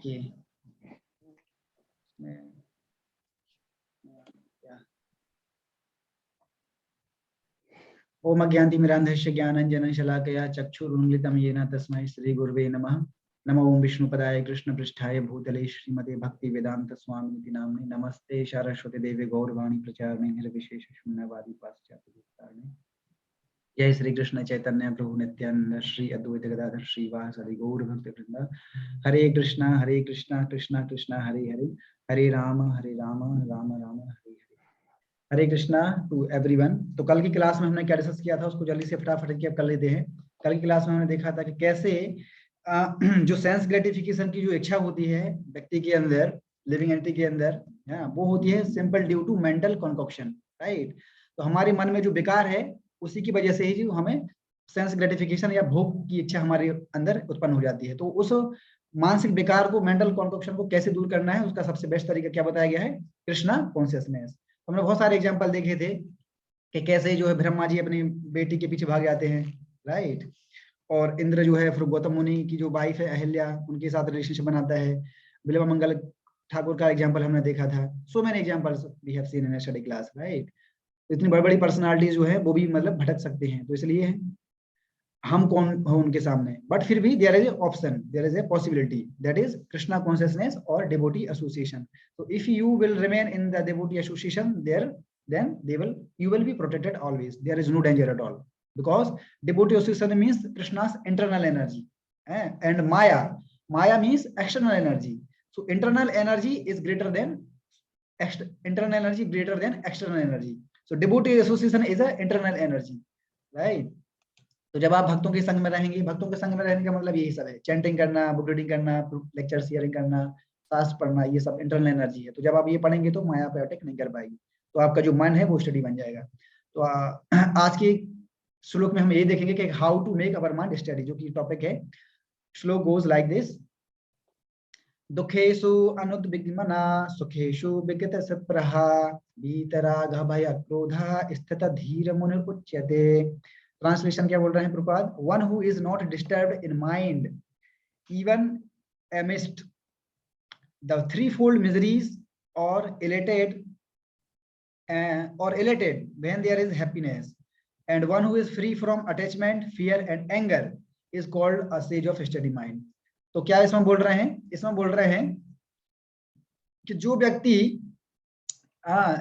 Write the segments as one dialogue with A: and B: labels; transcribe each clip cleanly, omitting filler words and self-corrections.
A: Okay, ओम अज्ञानतिमिरान्धस्य ज्ञानाञ्जनं शलाकया चक्षुरुन्मिलितं येन तस्मै श्रीगुरुवे नमः। नमो ओम विष्णुपदाय कृष्णपृष्ठाय भूतले श्रीमते भक्तिवेदांत स्वामिनिति नाम्ने नमस्ते सरस्वती देवी गौरवाणी प्रचारणे निर्विशेष शून्यवादी पाश्चात्य। जय श्री कृष्ण चैतन्य प्रभु नित्यानंद श्री अद्वैत गदाधर श्रीवासदि गौर भक्त वृंद। हरे कृष्णा कृष्णा कृष्णा हरे हरे, हरे राम राम राम हरे हरे। हरे कृष्णा टू एवरीवन। तो कल की क्लास में हमने क्या डिस्कस किया था उसको जल्दी से फटाफट कर लेते हैं। कल की क्लास में हमने देखा था कि कैसे जो सेंस ग्रेटिफिकेशन की जो इच्छा होती है व्यक्ति के अंदर, लिविंग एंटिटी के अंदर, वो होती है simple due to mental concoction, right. तो हमारे मन में जो विकार है उसी की वजह से ही जो हमें सेंस ग्रेटिफिकेशन या भोग की इच्छा हमारे अंदर उत्पन्न हो जाती है। तो उस मानसिक विकार को, मेंटल कॉन्कॉक्शन को कैसे दूर करना है उसका सबसे बेस्ट तरीका क्या बताया गया है? कृष्णा कॉन्शियसनेस। हमने बहुत सारे एग्जांपल देखे थे कि कैसे जो है ब्रह्मा जी अपनी बेटी के पीछे भाग जाते हैं, राइट। और इंद्र जो है फिर गौतम मुनि की जो वाइफ है अहिल्या, उनके साथ रिलेशनशिप बनाता है। बिल्वा मंगल ठाकुर का एग्जांपल हमने देखा था। So many examples we have seen in study class, right. इतनी बड़ी बड़ी पर्सनालिटीज जो है वो भी मतलब भटक सकते हैं, तो इसलिए हम कौन हो उनके सामने। बट फिर भी there is a option, there is a possibility, that is Krishna consciousness और डिवोटी एसोसिएशन। तो if you will remain in the devotee association there, then you will be protected always. There is no danger at all, because devotee association means Krishna's internal energy, and maya means external energy. So internal energy is greater than external energy. So devotee association is a internal energy, right? तो जब आप भक्तों के संग में रहेंगे, भक्तों के संग में रहने का मतलब यही सब है, चैंटिंग करना, बुक रीडिंग करना, लेक्चर शेयरिंग करना, शास्त्र पढ़ना, ये सब इंटरनल एनर्जी है। तो जब आप ये पढ़ेंगे तो माया पे अटैक नहीं कर पाएगी, तो आपका जो मन है वो स्टडी बन जाएगा। तो आज के श्लोक में हम ये देखेंगे कि how to make our mind study, जो कि टॉपिक है। श्लोक गोज लाइक दिस: दुखेषु अनुद्विग्नमना सुखेषु विगतस्पृहा वीतरागः भयक्रोधः स्थितः धीरमुनिः उच्यते। ट्रांसलेशन क्या बोल रहे हैं Prabhupada? One who is not disturbed in mind even amidst the threefold miseries, or elated when there is happiness, and one who is free from attachment, fear and anger is called a sage of steady mind. तो क्या इसमें बोल रहे हैं? इसमें बोल रहे हैं कि जो व्यक्ति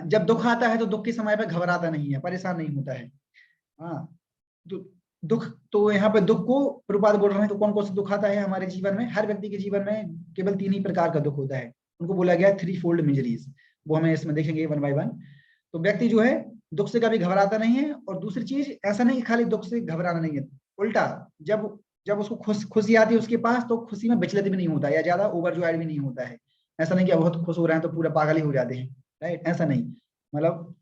A: जब दुख आता है तो दुख के समय पे घबराता नहीं है, परेशान नहीं होता है। तो दुख, तो यहाँ पे दुख को प्रभुपाद बोल रहे हैं। तो कौन कौन सा दुख आता है हमारे जीवन में? हर व्यक्ति के जीवन में केवल 3 ही प्रकार का दुख होता है, उनको बोला गया थ्री फोल्ड मिजरीज। वो हमें इसमें देखेंगे वन बाय वन। तो व्यक्ति जो है दुख से कभी घबराता नहीं है, और दूसरी चीज ऐसा नहीं खाली दुख से घबराना नहीं है, उल्टा जब उसको खुशी आती है उसके पास, तो खुशी में विचलित भी नहीं होता है या ज्यादा ओवरजॉयड भी नहीं होता है। ऐसा नहीं कि बहुत खुश हो रहे हैं तो पूरा पागल ही हो जाते हैं, राइट, ऐसा नहीं। मतलब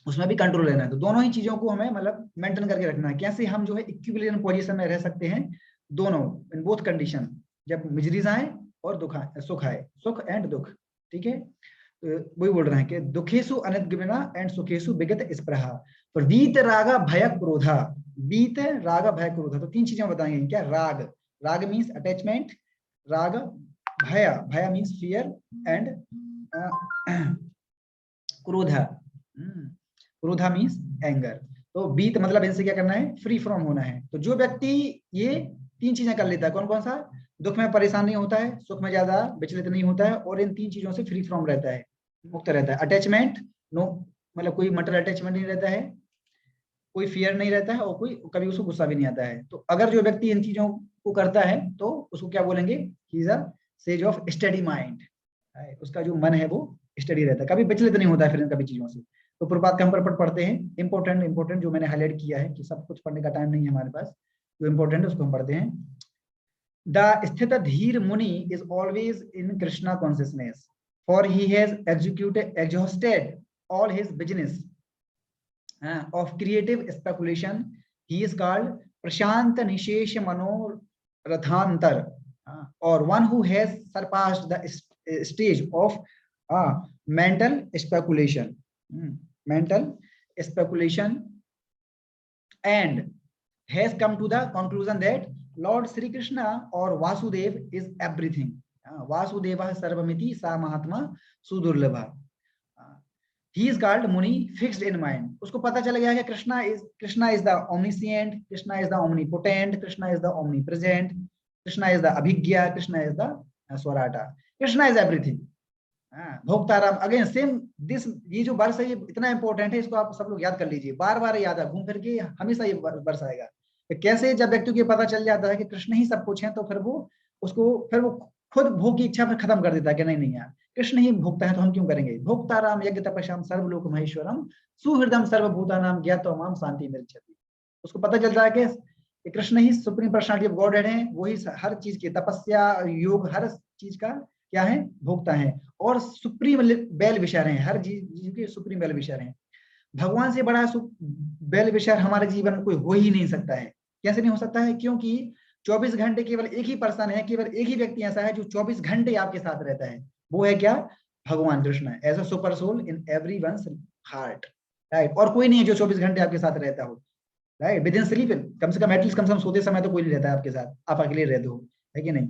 A: उसमें भी कंट्रोल लेना है। तो दोनों ही चीजों को हमें मतलब मेंटेन करके रखना है। कैसे हम जो है इक्विलिब्रियम पोजीशन में रह सकते हैं दोनों, इन बोथ कंडीशन, जब मिजरीज आए और दुख आए, सुख आए, सुख एंड दुख, ठीक है। तो वही बोल रहे हैं कि दुखेशु अनद्विग्ना एंड सुखेशु विगत स्पृहा। पर वीत राग भय क्रोधा, वीत राग भय क्रोधा। तो 3 चीजें बताएंगे क्या? राग मीन्स अटैचमेंट, राग भय मीन्स फियर, एंड क्रोधा मीन्स एंगर। तो बीत मतलब इनसे क्या करना है? फ्री फ्रॉम होना है। तो जो व्यक्ति ये 3 चीजें कर लेता है, कौन कौन सा? दुख में परेशान नहीं होता है, सुख में ज्यादा विचलित नहीं होता है, और इन 3 चीजों से फ्री फ्रॉम रहता है, मुक्त रहता है। अटैचमेंट नो, मतलब कोई मटेरियल अटैचमेंट नहीं रहता है, कोई फियर नहीं रहता है, और कोई कभी उसको गुस्सा भी नहीं आता है। तो अगर जो व्यक्ति इन चीजों को करता है तो उसको क्या बोलेंगे? He is a sage of study mind. उसका जो मन है वो स्टडी रहता है, कभी विचलित नहीं होता है फिर इन कभी चीजों से। तो प्रपात के हम पर पढ़ते हैं इंपॉर्टेंट जो मैंने हाईलाइट किया है, कि सब कुछ पढ़ने का टाइम नहीं है हमारे पास, जो इंपॉर्टेंट है उसको हम पढ़ते हैं। द स्थित धीर मुनि is always in Krishna consciousness, for he has exhausted all his business of creative speculation. He is called प्रशांत निशेष मनोरथांतर, और one who has surpassed the stage of mental speculation and has come to the conclusion that Lord Sri Krishna or Vasudev is everything. वासुदेवः सर्वमिति सा महात्मा सुदुर्लभा। He is called Muni fixed in mind. उसको पता चल गया कि Krishna is the omniscient, Krishna is the omnipotent, Krishna is the omnipresent, Krishna is the Abhigya, Krishna is the Swarata. Krishna is everything. भोक्ताराम again same this, ये जो वर्ष है ये इतना इंपॉर्टेंट है, इसको आप सब लोग याद कर लीजिए, बार बार याद है, घूम फिर के हमेशा ये वर्ष आएगा। तो कैसे जब व्यक्ति को पता चल जाता है कि कृष्ण ही सब कुछ है, तो फिर वो खुद भोग की इच्छा फिर खत्म कर देता है कि नहीं यार कृष्ण ही भोगता है तो हम क्यों करेंगे। भोक्ताराम यज्ञ तपस्याम सर्वलोक महेश्वरम सुहृदम सर्वभूतानाम ज्ञातवाम शांति मिर्चति। उसको पता चलता है कि कृष्ण ही सुप्रीम पर्सनालिटी ऑफ गॉड है, वही हर चीज की तपस्या योग हर चीज का क्या है, भोगता है, और सुप्रीम बेल विचार है, हर चीज के सुप्रीम बेल विचार है। भगवान से बड़ा बेल विचार हमारे जीवन में कोई हो ही नहीं सकता है। कैसे नहीं हो सकता है? क्योंकि 24 घंटे केवल एक ही पर्सन है, केवल एक ही व्यक्ति ऐसा है जो 24 घंटे आपके साथ रहता है, वो है क्या? भगवान Krishna, as a super soul in everyone's heart, right. और कोई नहीं है जो 24 घंटे आपके साथ रहता हो, राइट। विद इन स्लीप कम से कम एटलीस्ट कम से कम सोते समय तो कोई नहीं रहता है आपके साथ, आप अकेले रहते हो, है कि नहीं?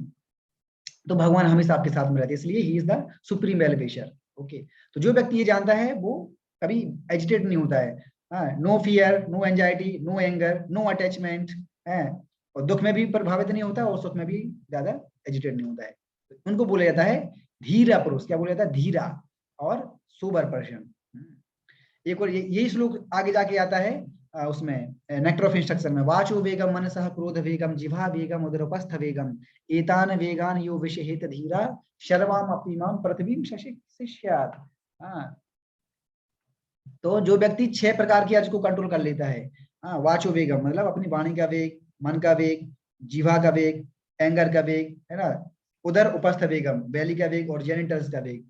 A: तो भगवान हमेशा आपके साथ में रहते हैं, इसलिए ही is the supreme well wisher. Okay, तो जो व्यक्ति ये जानता है वो कभी एजिटेट नहीं होता है। No fear, no anxiety, no anger, no attachment, और दुख में भी प्रभावित नहीं होता और सुख में भी ज्यादा एजिटेट नहीं होता है। उनको बोला जाता है धीरा पुरुष। क्या बोला जाता है? धीरा और सोबर पर्सन। एक और यही श्लोक आगे जाके आता है उसमें नेक्टर ऑफ इंस्ट्रक्शन में, वाचो वेगम मनसः क्रोध वेगम जिह्वा वेगम उदरपस्थ वेगम एतान वेगान यो विषहेत धीरा शर्वाम अपीमाम पृथ्वीम शिष्यात्। तो जो व्यक्ति 6 प्रकार की अर्ज को कंट्रोल कर लेता है, वाचो वेगम मतलब अपनी वाणी का वेग, मन का वेग, जीवा का वेग, एंगर का वेग, है ना, उदर उपस्थ वेगम बेली का वेग और जेनिटल्स का वेग।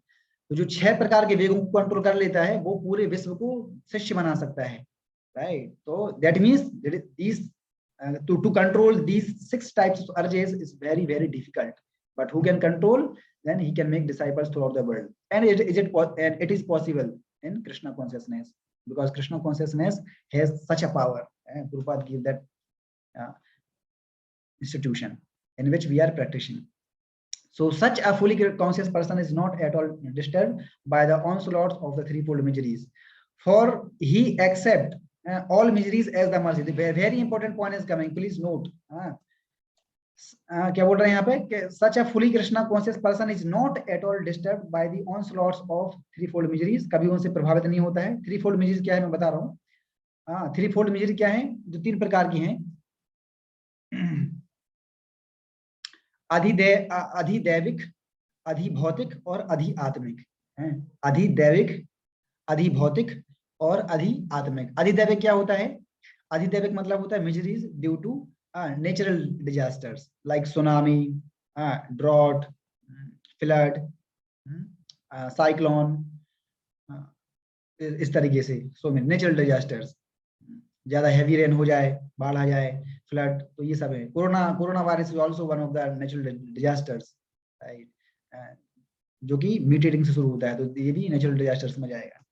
A: तो जो 6 प्रकार के वेगों को कंट्रोल कर लेता है वो पूरे विश्व को शिष्य बना सकता है, राइट। तो that means these to control these 6 types of urges is very very difficult, but who can control, then he can make disciples throughout the world, and it is possible in Krishna consciousness, because Krishna consciousness has such a power, and Prabhupada give that institution in which we are practicing. So such a fully conscious person is not at all disturbed by the onslaughts of the threefold miseries, for he accepts all miseries as the mercy. The very important point is coming, please note. क्या बोल रहे हैं यहाँ पे कि such a fully Krishna conscious person is not at all disturbed by the onslaughts of threefold miseries. कभी उनसे प्रभावित नहीं होता है। threefold miseries क्या है मैं बता रहा हूँ। threefold miseries क्या है? जो 3 प्रकार की हैं, अधिदैविक, अधिभौतिक और अधिआत्मिक। अधिदैविक, अधिभौतिक और अधिआत्मिक। अधिदैविक क्या होता है? अधिदैविक मतलब होता है miseries due to natural disasters like tsunami, drought, flood, cyclone, इस तरीके से। सो नेचुरल डिजास्टर्स, ज्यादा हैवी रेन हो जाए, बाढ़ आ जाए, फ्लड, तो ये सब है। Corona virus is also one of the natural disasters, right, जो कि म्यूटेटिंग से शुरू होता है, तो ये भी नेचुरल डिजास्टर्स में जाएगा।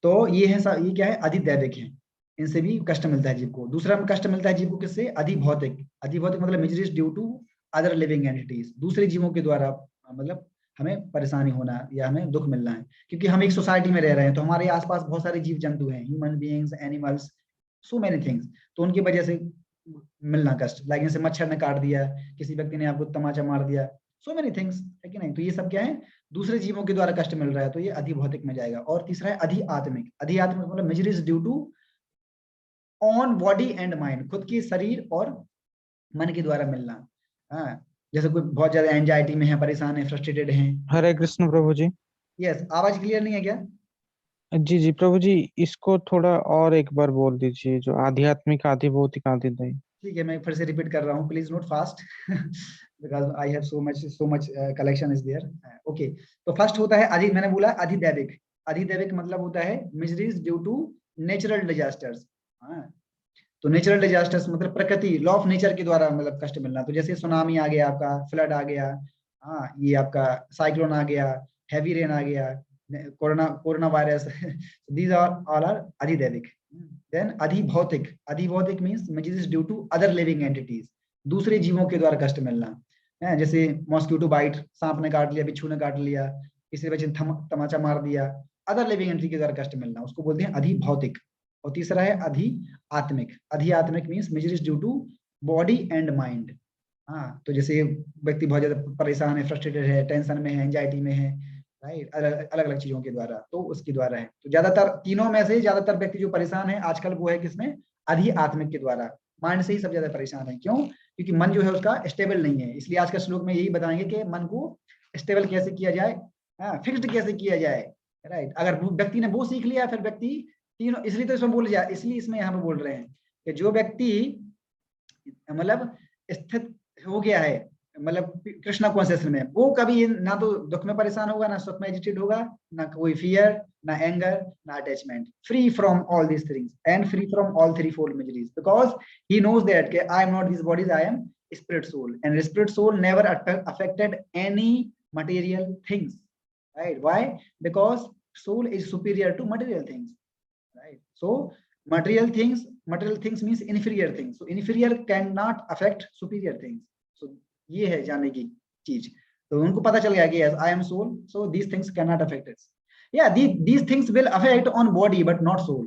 A: तो ये है, ये क्या है? अधिदैविक है, इनसे भी कष्ट मिलता है जीव को। दूसरा कष्ट मिलता है जीव को किससे? अधिभौतिक। अधिभौतिक मतलब miseries due to other living entities, दूसरे जीवों के द्वारा मतलब हमें परेशानी होना या हमें दुख मिलना है, क्योंकि हम एक सोसाइटी में रह रहे हैं, तो हमारे आसपास बहुत सारे जीव जंतु हैं, human beings, animals, so many things, तो उनकी वजह से मिलना कष्ट, लाइक जैसे मच्छर ने काट दिया, किसी व्यक्ति ने आपको तमाचा मार दिया, सो मेनी थिंग्स, है कि नहीं? तो ये सब क्या है? दूसरे जीवों के द्वारा कष्ट मिल रहा है, तो ये अधिभौतिक में जाएगा। और तीसरा है अधिआत्मिक। अधिआत्मिक मतलब miseries due to own body and mind, खुद के शरीर और मन के द्वारा मिलना। जैसे कोई बहुत ज्यादा एंजाइटी में है, परेशान है, फ्रस्ट्रेटेड है।
B: हरे कृष्ण प्रभु जी।
A: यस, आवाज क्लियर नहीं है क्या?
B: जी जी प्रभु जी, इसको थोड़ा और एक बार बोल दीजिए, जो आध्यात्मिक, आधि भौतिक, आधि दैविक।
A: ठीक है, मैं फिर से रिपीट कर रहा हूँ, please note fast because I have so much collection is there. Okay, तो फर्स्ट होता है अधि, मैंने बोला अधिदैविक। अधिदैविक मतलब होता है miseries due to natural disasters. तो नेचुरल डिजास्टर्स मतलब प्रकृति, लॉ ऑफ नेचर के द्वारा मतलब कष्ट मिलना। तो जैसे सुनामी आ गया, आपका फ्लड आ गया, ये आपका साइक्लोन आ गया, हैवी रेन आ गया, corona virus, these all are अधिदैविक। देन अधिभौतिक। अधिभौतिक means miseries due to other living entities, दूसरे जीवों के द्वारा कष्ट मिलना। है, जैसे मॉस्किटो बाइट, सांप ने काट लिया, बिच्छू ने काट लिया, किसी बच्चे ने तमाचा मार दिया, अदर लिविंग एंटिटी के द्वारा कष्ट मिलना, उसको बोलते हैं अधिभौतिक। और तीसरा है अधिआत्मिक। अधिआत्मिक means major due to body and mind. हाँ, तो जैसे व्यक्ति बहुत ज्यादा परेशान है, फ्रस्ट्रेटेड है, टेंशन में है, एंजाइटी में है, राइट, अलग अलग चीजों के द्वारा, तो उसके द्वारा है। तो ज्यादातर तीनों में से ज्यादातर व्यक्ति जो परेशान है आजकल वो है किसमें? अधिआत्मिक के द्वारा। माइंड से ही सब ज्यादा परेशान है। क्यों? क्योंकि मन जो है उसका स्टेबल नहीं है। इसलिए आज का श्लोक में यही बताएंगे कि मन को स्टेबल कैसे किया जाए, फिक्स्ड कैसे किया जाए, राइट। अगर व्यक्ति ने वो सीख लिया, फिर व्यक्ति तीनों, इसलिए तो इसमें बोल जाए, इसलिए इसमें यहाँ पे बोल रहे हैं कि जो व्यक्ति मतलब स्थित हो गया है, मतलब कृष्णा कॉन्शियस में, वो कभी ना तो दुख में परेशान होगा, ना सुख में एजिटेट होगा, ना कोई फियर, ना एंगर, ना attachment, free from all these things and free from all three fold miseries, because he knows that कि I am not this bodies, I am spirit soul, and spirit soul never affected any material things, right? Why? Because soul is superior to material things, right? So material things means inferior things, so inferior cannot affect superior things. So ये है जानने की चीज। तो उनको पता चल गया कि yes, I am soul, so these things cannot affect us. Yeah, these things will affect on body but not soul,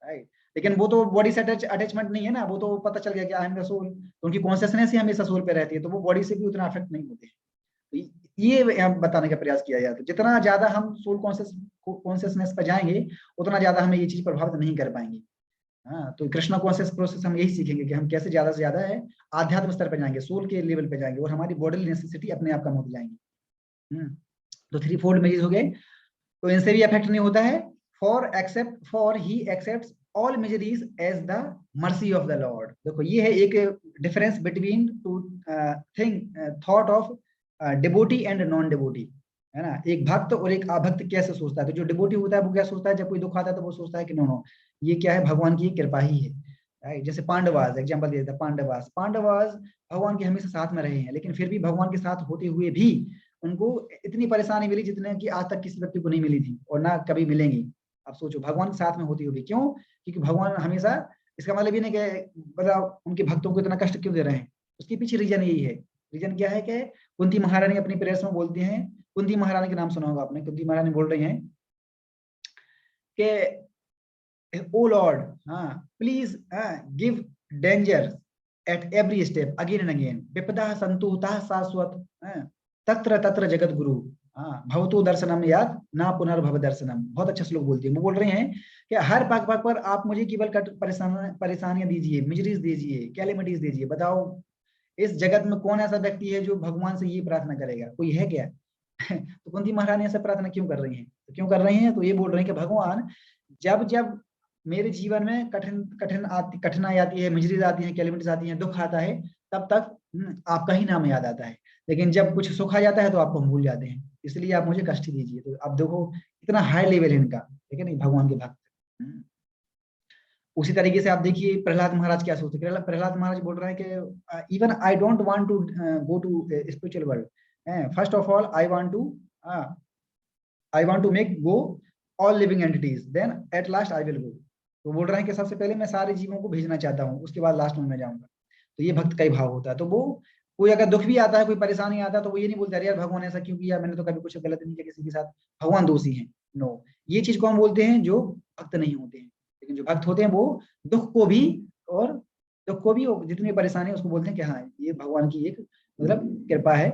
A: right? लेकिन वो तो बॉडी से अटैचमेंट नहीं है ना, वो तो पता चल गया कि आई एम द सोल, तो उनकी कॉन्शियसनेस ही हमेशा सोल पे रहती है, तो वो बॉडी से भी उतना अफेक्ट नहीं होते। तो ये बताने का प्रयास किया जाता है। जितना ज्यादा हम सोल कॉन्शियसनेस पर जाएंगे उतना ज्यादा हमें ये चीज प्रभावित नहीं कर पाएंगे। हाँ, तो कृष्णा कॉन्शियस प्रोसेस हम यही सीखेंगे कि हम कैसे ज्यादा से ज्यादा है आध्यात्म स्तर पर जाएंगे, सोल के लेवल पे जाएंगे, और हमारी बॉडी नेसेसिटी अपने आप कम होती जाएंगी। तो थ्री फोल्ड मेजर्स हो गए, तो इनसे भी अफेक्ट नहीं होता है। For he accepts all miseries as the mercy of the Lord. देखो ये है एक difference between two thought of devotee and non devotee, है ना। एक भक्त और एक अभक्त कैसे सोचता है? तो जो डिवोटी होता है वो क्या सोचता है? जब कोई दुख आता है तो वो सोचता है कि नो नो, ये क्या है, भगवान की कृपा ही है, राइट। जैसे पांडवास एग्जांपल दिया था, पांडवास भगवान के हमेशा साथ में रहे हैं, लेकिन फिर भी भगवान के साथ होते हुए भी उनको इतनी परेशानी मिली जितने की आज तक किसी व्यक्ति को नहीं मिली थी और ना कभी मिलेंगी। आप सोचो, भगवान के साथ में होती हुई। क्यों? क्योंकि भगवान हमेशा, इसका मतलब ये नहीं कि मतलब उनके भक्तों को इतना कष्ट क्यों दे रहे हैं, उसके पीछे रीजन यही है। रीजन क्या है कि कुंती महारानी अपनी प्रेयर्स में बोलती हैं, कुंती महारानी के नाम सुना होगा आपने, कुंती महारानी बोल रही हैं कि O lord, please give danger at every step again and again, विपदा संतुता शाश्वत, तत्र तत्र जगत गुरु, भवतो दर्शनम याद ना पुनर्भव दर्शनम। बहुत अच्छा श्लोक बोलती है। वो बोल रहे हैं कि हर पग पग पर आप मुझे केवल परेशानियां दीजिए, मिजरीज दीजिए, कैलेमिटीज दीजिए। बताओ इस जगत में कौन ऐसा व्यक्ति है जो भगवान से ये प्रार्थना करेगा? कोई है क्या? तो कुंती महारानी ऐसा प्रार्थना क्यों कर रही हैं? तो क्यों कर रही हैं? तो ये बोल रहे हैं कि भगवान, जब जब मेरे जीवन में कठिनाई आती है, मिजरीज आती है, कैलेमिटीज आती है, दुख आता है, तब तक आपका ही नाम याद आता है। लेकिन जब कुछ सुख आ जाता है तो आपको भूल जाते हैं, इसलिए आप मुझे कष्ट दीजिए। तो अब देखो इतना हाई लेवल है इनका, ठीक है नहीं, भगवान के भक्त। उसी तरीके से आप देखिए प्रहलाद महाराज क्या सोचते हैं। प्रहलाद महाराज बोल रहे हैं कि even I don't want to go to spiritual world, first of all I want to make go all living entities, then at last I will go. तो बोल रहे हैं कि सबसे पहले मैं सारे जीवों को भेजना चाहता हूँ, उसके बाद लास्ट में मैं जाऊंगा। तो ये भक्त का ही भाव होता है। तो वो कोई अगर दुख भी आता है, कोई परेशानी आता है, तो वो ये नहीं बोलता यार भगवान ऐसा क्यों किया, मैंने तो कभी कुछ गलत नहीं किया किसी के साथ, भगवान दोषी है। नो, ये चीज को हम बोलते हैं जो भक्त नहीं होते हैं। लेकिन जो भक्त होते हैं वो दुख को भी और जितनी परेशानी है उसको बोलते हैं कि हाँ ये भगवान की एक मतलब कृपा है,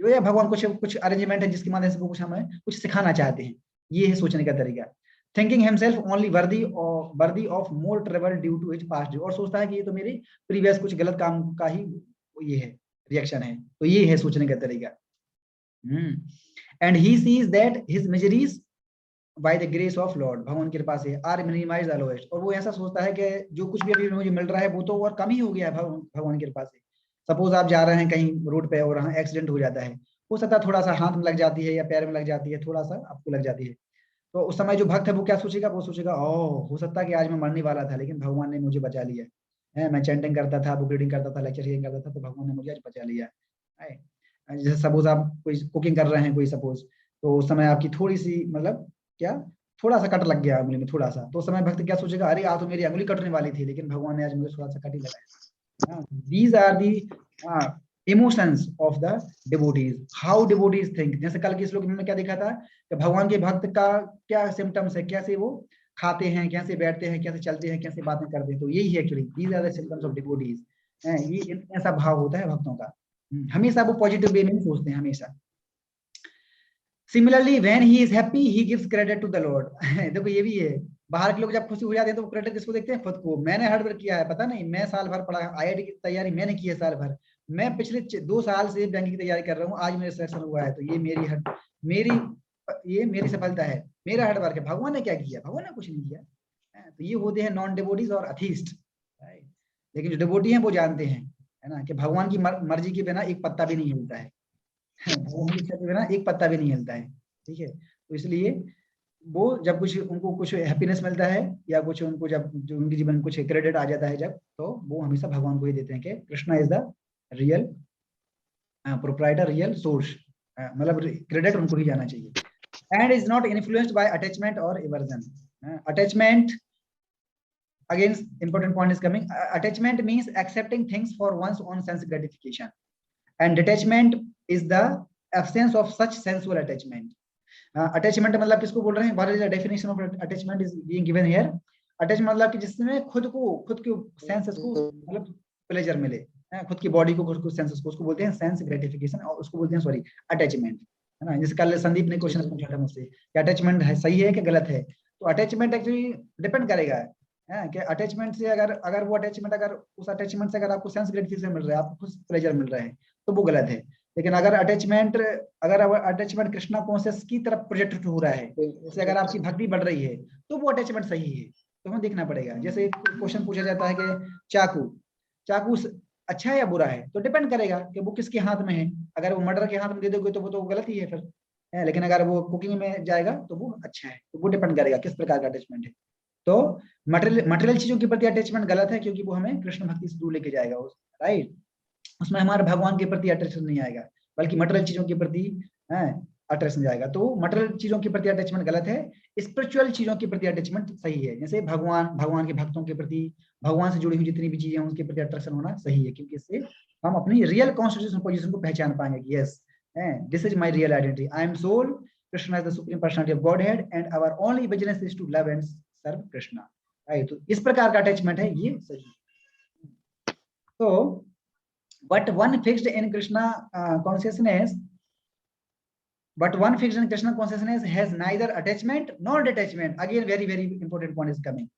A: जो या भगवान कुछ अरेंजमेंट है जिसकी माध्यम से वो कुछ हमें कुछ सिखाना चाहते हैं। ये है सोचने का तरीका। Thinking himself only worthy of more trouble due to his past, और सोचता है कि ये तो मेरे प्रीवियस कुछ गलत काम का ही ये है, रिएक्शन है। तो ये है सोचने का तरीका। And he sees that his miseries by the grace of Lord, भगवान की कृपा से आर मिनिमाइज द लोएस्ट। और वो ऐसा सोचता है कि जो कुछ भी अभी मुझे मिल रहा है वो तो और कम ही हो गया है भगवान की कृपा से। सपोज आप जा रहे हैं कहीं रोड पे और एक्सीडेंट हो जाता है, हो सकता है थोड़ा सा हाथ में लग जाती है या पैर में लग जाती है, थोड़ा सा आपको लग जाती है, तो उस समय जो भक्त है वो क्या सोचेगा? वो सोचेगा ओह हो सकता है कि आज मैं मरने वाला था लेकिन भगवान ने मुझे बचा लिया है, मैं चैंटिंग करता था, बुक रीडिंग करता था, लेक्चर रीडिंग करता था, तो भगवान ने मुझे आज बचा लिया है। जैसे सपोज आप कोई कुकिंग कर रहे हैं कोई सपोज, तो उस समय आपकी थोड़ी सी मतलब क्या थोड़ा सा कट लग गया उंगली में थोड़ा सा, तो उस समय भक्त क्या सोचेगा? अरे आज तो मेरी उंगली कटने वाली थी लेकिन भगवान ने आज मुझे थोड़ा सा कट ही लगाया। These are the emotions of the devotees, how devotees think. जैसे कल के श्लोक में मैंने क्या देखा था कि भगवान के भक्त का क्या सिम्टम्स है, कैसे वो खाते हैं, कैसे बैठते हैं, कैसे चलते हैं, कैसे बातें करते हैं। तो यही है actually, these are the symptoms of devotees. ये ऐसा भाव होता है भक्तों का। हमेशा वो पॉजिटिव वे में सोचते हैं हमेशा। Similarly when he is happy he gives credit to the Lord. देखो ये भी है, बाहर के लोग जब खुशी हो जाते हैं तो क्रेडिट किसको देखते हैं? खुद को। मैंने हार्ड वर्क किया है, पता नहीं, मैं साल भर पढ़ा, आईआईटी की तैयारी मैंने की है साल भर, मैं पिछले 2 साल से बैंक की तैयारी कर रहा हूँ, आज मेरा सिलेक्शन हुआ है, तो ये मेरी ये मेरी सफलता है, मेरा हार्ड वर्क है। भगवान ने क्या किया? भगवान ने कुछ नहीं किया। तो ये होते हैं नॉन डिवोटीज और अथीस्ट। लेकिन जो डिवोटी हैं वो जानते हैं, है ना, कि भगवान की मर्जी के बिना एक पत्ता भी नहीं हिलता है। भगवान की इच्छा के बिना एक पत्ता भी नहीं हिलता है। ठीक है, तो इसलिए वो जब कुछ उनको कुछ हैप्पीनेस मिलता है या कुछ उनको जब जो उनके जीवन में कुछ क्रेडिट आ जाता है जब, तो वो हमेशा भगवान को ही देते हैं कि Krishna is the real proprietor, real source. मतलब क्रेडिट उनको ही जाना चाहिए। And is not influenced by attachment और aversion. Attachment, again important point is coming. Attachment means accepting things for one's own sense gratification, and detachment is the absence of such sensual attachment. Attachment मतलब किसको बोल रहे हैं? What is the definition of attachment is being given here. Attachment मतलब कि जिसमें खुद के सेंसेस को मतलब प्लेजर मिले, खुद की बॉडी को, खुद को सेंसेस को, उसको बोलते हैं सेंस ग्रेटिफिकेशन, और उसको बोलते हैं सॉरी अटैचमेंट, है ना। जैसे कल संदीप ने क्वेश्चन पूछा था मुझसे कि अटैचमेंट है सही है कि गलत है। तो अटैचमेंट एक्चुअली डिपेंड करेगा, है कि अटैचमेंट से अगर वो अटैचमेंट, अगर उस अटैचमेंट से अगर आपको सेंस ग्रेटिफिकेशन मिल रहा है, आपको खुद प्लेजर मिल रहा है, तो वो गलत है। लेकिन अगर अटैचमेंट कृष्णा कॉन्शियस की तरफ प्रोजेक्ट हो रहा है, जैसे अगर आपकी भक्ति बढ़ रही है, तो वो अटैचमेंट सही है। तो हमें देखना पड़ेगा। जैसे क्वेश्चन पूछा जाता है कि चाकू अच्छा है या बुरा है, तो डिपेंड करेगा कि वो किसके हाथ में है। अगर वो मर्डर के हाथ में दे दोगे तो वो तो गलत ही है फिर, है। लेकिन अगर वो कुकिंग में जाएगा तो वो अच्छा है। तो वो डिपेंड करेगा किस प्रकार का अटैचमेंट है। तो मटेरियल चीजों के प्रति अटैचमेंट गलत है, क्योंकि वो हमें कृष्ण भक्ति से दूर लेके जाएगा, राइट। उसमें हमारे भगवान के प्रति अटैचमेंट नहीं आएगा, बल्कि मटेरियल चीजों के प्रति अटैचमेंट जाएगा। तो मटेरियल चीजों के प्रति अटैचमेंट गलत है, स्पिरिचुअल चीजों के प्रति अटैचमेंट सही है। जैसे भगवान के भक्तों के प्रति, भगवान से जुड़ी हुई जितनी भी चीजें हैं उनके प्रति अट्रैक्शन होना सही है, क्योंकि इससे हम अपनी रियल कॉन्स्टिट्यूशन पोजीशन को पहचान पाएंगे कि yes, this is my real identity, I am soul, Krishna is the supreme personality of Godhead, and our only business is to love and serve Krishna, right. तो इस प्रकार का अटैचमेंट है, ये सही है। तो but one fixed in Krishna consciousness has neither attachment nor detachment. Again, very important point is coming.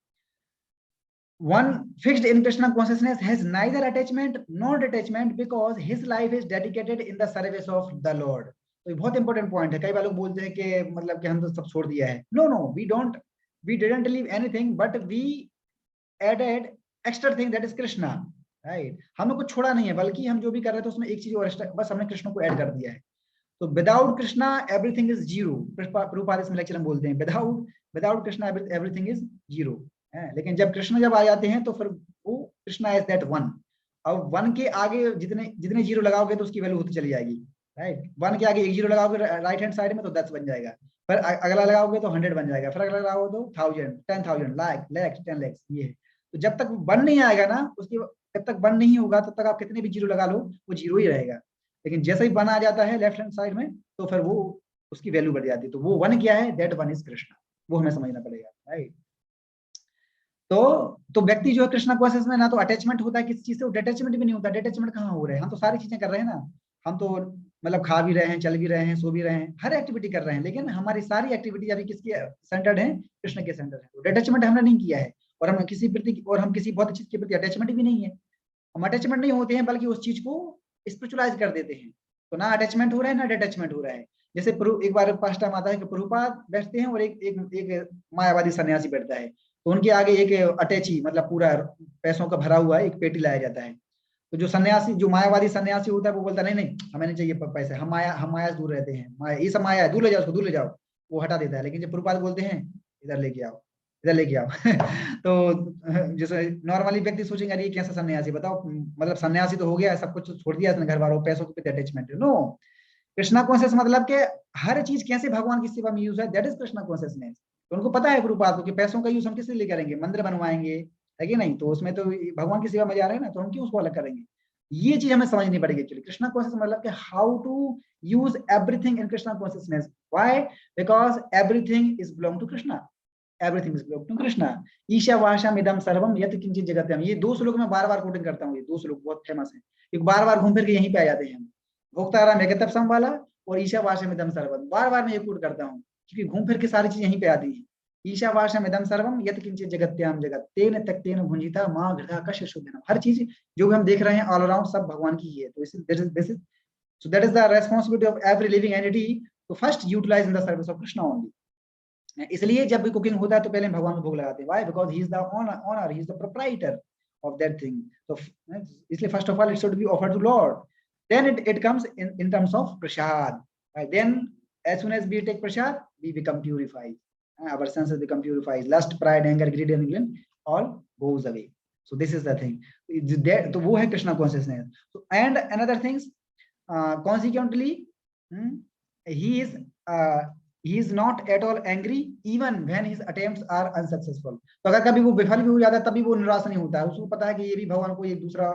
A: One fixed in Krishna consciousness has neither attachment nor detachment because his life is dedicated in the service of the Lord. तो ये बहुत important point है। कई बार लोग बोलते हैं कि मतलब कि हम तो सब छोड़ दिया है। No, we didn't leave anything, but we added extra thing, that is Krishna, right. हमने कुछ छोड़ा नहीं है, बल्कि हम जो भी कर रहे थे उसमें एक चीज और, बस हमने कृष्ण को ऐड कर दिया है। तो without Krishna everything is zero. Prabhupada इसमें लेक्चर में बोलते हैं without Krishna everything is zero, है। लेकिन जब कृष्ण जब आ जाते हैं तो फिर वो कृष्णा इज दैट वन। अब वन के आगे जितने जीरो लगाओगे तो उसकी वैल्यू होती चली जाएगी, राइट। वन के आगे एक जीरो लगाओगे राइट हैंड साइड में तो 10 बन जाएगा, फिर अगला लगाओगे तो 100 बन जाएगा, फिर अगला लगाओगे तो 1000, 10,000, लाख, 10 लाख, ये है। तो जब तक वन नहीं आएगा ना, उसकी जब तक वन नहीं होगा तब तक आप कितने भी जीरो लगा लो वो जीरो ही रहेगा। लेकिन जैसे ही वन आ जाता है लेफ्ट हैंड साइड में, तो फिर वो उसकी वैल्यू बढ़ जाती है। तो वो वन क्या है? That one is Krishna. वो हमें समझना पड़ेगा, राइट। तो व्यक्ति जो है कृष्णा कॉन्शियस में ना तो अटैचमेंट होता है किसी चीज से, वो डिटैचमेंट भी नहीं होता। डिटैचमेंट कहाँ हो रहा है? हम तो सारी चीजें कर रहे हैं ना, हम तो मतलब खा भी रहे हैं, चल भी रहे हैं, सो भी रहे हैं, हर एक्टिविटी कर रहे हैं, लेकिन हमारी सारी एक्टिविटी अभी किसके सेंटर्ड है? कृष्ण के सेंटर है। तो डिटैचमेंट हमने नहीं किया है, और हम किसी बहुत अच्छी चीज के प्रति अटैचमेंट भी नहीं है। हम अटैचमेंट नहीं होते हैं, बल्कि उस चीज को स्पिरिचुअलाइज कर देते हैं। तो ना अटैचमेंट हो रहा है ना डिटैचमेंट हो रहा है। जैसे एक बार पास टाइम आता है कि प्रभुपाद बैठते हैं और एक मायावादी सन्यासी बैठता है, तो उनके आगे एक अटैची मतलब पूरा पैसों का भरा हुआ एक पेटी लाया जाता है। तो जो मायावादी सन्यासी होता है वो बोलता है नहीं हमें नहीं चाहिए पैसे, हम माया से दूर रहते हैं, माया ये सब माया है, दूर ले जाओ उसको, दूर ले जाओ। वो हटा देता है। लेकिन जब प्रभुपाद बोलते हैं इधर लेके आओ, इधर लेके आओ तो जैसे नॉर्मली व्यक्ति सोचेंगे अरे कैसा सन्यासी, बताओ मतलब सन्यासी तो हो गया, सब कुछ छोड़ दिया इसने, घर वालों, पैसों के प्रति अटैचमेंट। नो, कृष्णा कॉन्शियस मतलब कि हर चीज कैसे भगवान की सेवा में यूज है, दैट इज कृष्णा कॉन्शियसनेस। तो उनको पता है प्रभुपाद को कि पैसों का यूज हम किस लिए करेंगे? मंदिर बनवाएंगे, है कि नहीं? तो उसमें तो भगवान की सेवा में जा रहे हैं ना, तो हम क्यों उसको अलग करेंगे? ये चीज हमें समझनी पड़ेगी एक्चुअली। कृष्णा कॉन्शियसनेस मतलब कि how to use everything in Krishna consciousness. Why? Because everything is belong to Krishna, everything is belong to Krishna. ईशावास्यम इदं सर्वम यत् किंचित जगत्यम, ये दो श्लोक मैं बार बार कोटिंग करता हूँ, ये दो श्लोक बहुत फेमस है, ये बार बार घूम फिर के यहीं पे आ जाते हैं। भोक्ताराम एकतपसम वाला और ईशावास्यम इदं सर्वम, बार बार मैं ये कोट करता हूँ क्योंकि घूम फिर के सारी चीज यहीं पे आती है। ईशावास्यम इदं सर्वम यत् किंचित जगत्याम जगत तेन त्यक्तेन भुंजिता मां घृता कश्य शुद्धनम। हर चीज जो भी हम देख रहे हैं ऑल अराउंड सब भगवान की ही है। तो this is so that is the responsibility of every living entity to first utilize in the service of Krishna only। इसलिए जब भी कुकिंग होता है तो पहले भगवान को भोग लगाते हैं। Why? Because he is the owner, he is the proprietor of that thing। तो इसलिए first of all it should be offered to Lord, then it comes in terms of prasad। Then as soon as we take prasad we become purified, our senses become purified, lust, pride, anger, greed and greed all goes away। So this is the thing। तो वो है Krishna consciousness. And another things, consequently he is not at all angry even when his attempts are unsuccessful। तो अगर कभी वो विफल भी हो जाता है तभी वो निराश नहीं होता है, उसको पता है कि ये भी भगवान को एक दूसरा